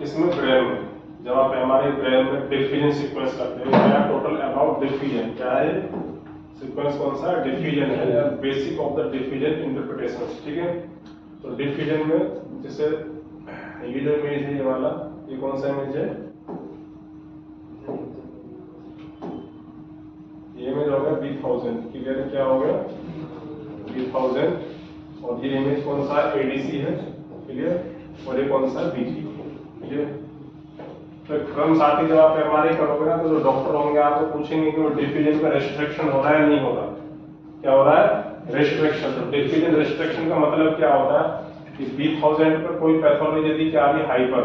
इसमें ब्रेन में, जब आप एमआरआई ब्रेन में डिफ्यूजन सीक्वेंस करते हो, क्या टोटल अबाउट डिफ्यूजन क्या है, सीक्वेंस कौन सा डिफ्यूजन है, basic of the diffusion interpretation, ठीक है। तो डिफ्यूजन में जैसे ये जो इमेज है, ये वाला, ये कौन सा इमेज है, ये इमेज हो गया B1000, क्लियर है, क्या हो गया B1000, और ये इमेज कौन सा एडीसी है, क्लियर, और ये कौन सा BG, क्लियर। तो क्रम साथ ही जब आप एमआरआई करोगे ना, तो जो डॉक्टर होंगे आपको पूछेंगे कि वो डिफ्यूजन का रेस्ट्रिक्शन हो रहा है नहीं हो रहा, क्या हो रहा है रेस्ट्रिक्शन। तो डिफ्यूजन रेस्ट्रिक्शन का मतलब क्या होता है कि B1000 पर कोई पैथोलॉजी यदि क्या आ रही हाइपर,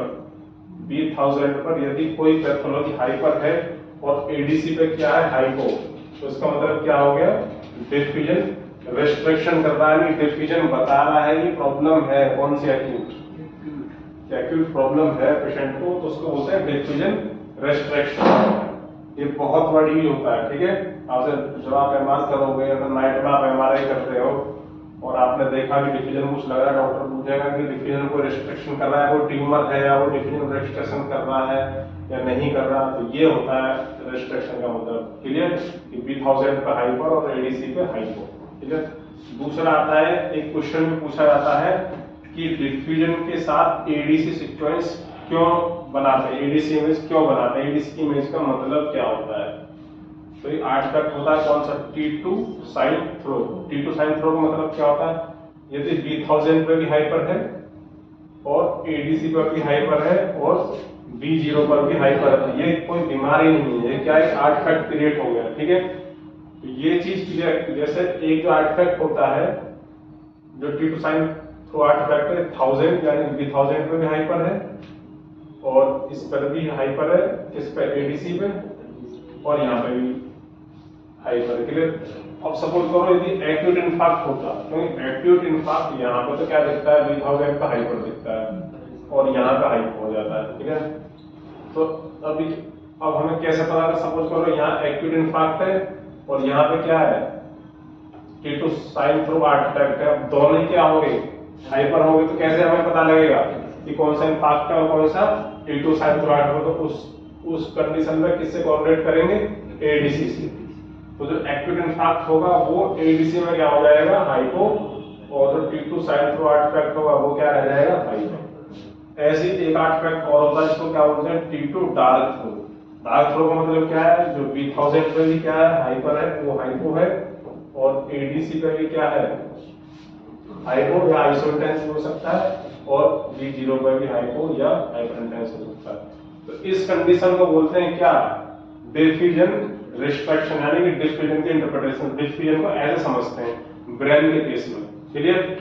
B1000 पर यदि कोई पैथोलॉजी हाइपर है और एडीसी पे क्या है हाइपो, तो इसका मतलब क्या हो गया डिफ्यूजन रेस्ट्रिक्शन कर रहा है, डिफ्यूजन बता रहा है कि प्रॉब्लम है कौन सी एक्यूट, एक्यूट प्रॉब्लम है पेशेंट को, तो उसको बोलते हैं डिफ्यूजन रेस्ट्रिक्शन। ये बहुत बड़ी यूज होता है, ठीक है। आपसे जब आप एमआर करोगे, अगर नाइट में आप एमआरआई करते हो और आपने देखा कि डिफ्यूजन कुछ लग रहा है, डॉक्टर पूछेगा कि डिफ्यूजन को रेस्ट्रिक्शन कर रहा है, वो ट्यूमर है या वो डिफ्यूजन रेस्ट्रिक्शन कर रहा है या नहीं कर रहा, तो ये होता है रेस्ट्रिक्शन का मतलब, क्लियर, कि B1000 पे हाइपर और एडीसी पे हाइपो, ठीक है। दूसरा आता है, एक क्वेश्चन में पूछा जाता है कि डिफ्यूजन के साथ एडीसी सीक्वेंस क्यों बनाते हैं, एडीसी इमेज क्यों बनाते हैं, एडीसी इमेज का मतलब क्या होता है। तो ये आर्टिफैक्ट होता है कौन सा, T2 sign throw. T2 sign throw का मतलब क्या होता है, यदि B1000 पे भी हाइपर है और एडीसी पर भी हाइपर है और B0 पर भी हाइपर है, ये कोई बीमारी नहीं है, ये क्या है आर्टिफैक्ट क्रिएट हो गया, ठीक है। तो ये चीज क्लियर, जैसे एक जो आर्टिफैक्ट होता है जो T2 साइन थ्रो आर्टिफैक्ट है 1000 यानी B1000 पे भी हाइपर है और इस पर भी हाइपर है, किस पे एडीसी पे, और यहाँ पे भी हाइपर, क्लियर। अब सपोज करो यदि एक्यूट इन्फार्क्ट होता, क्योंकि एक्यूट इन्फार्क्ट यहाँ पे तो क्या दिखता है B1000 का हाइपर दिखता है और यहाँ पे हाइपर हो जाता है, ठीक है। तो अभी अब हमें कैसे पता करें, सपोज करो यहाँ एक्यूट इन्फार्क्ट है और यहाँ पे क्या है T2 साइन थ्रो आर्टिफैक्ट है, अब दोनों ही क्या हो गए हाइपर हो गए, तो कैसे हमें पता लगेगा कि कौन सा इन्फार्क्ट है और कौन सा T2 साइन थ्रो आर्टिफैक्ट, तो उस कंडीशन में किससे कोऑर्डिनेट करेंगे एडीसी से। तो जो एक्यूट इन्फार्क्ट होगा वो एडीसी में क्या हो जाएगा हाइपो, और जो T2 साइन थ्रो आर्टिफैक्ट होगा वो क्या रह जाएगा हाइपर। ऐसे एक आर्टिफैक्ट और होता है जिसको क्या बोलते हैं T2 dark throw. Dark throw का मतलब क्या है, जो B1000 पे भी क्या है हाइपर है वो हाइपो है और एडीसी पे भी क्या है हाइपो या आइसोइंटेंस हो सकता है और B0 पे भी हाइपो या हाइपरइंटेंस हो सकता है। तो इस कंडीशन को बोलते हैं क्या डिफ्यूजन रिस्ट्रिक्शन, यानी कि डिफ्यूजन की इंटरप्रिटेशन, डिफ्यूजन को ऐसे समझते हैं ब्रेन के केस में, क्लियर।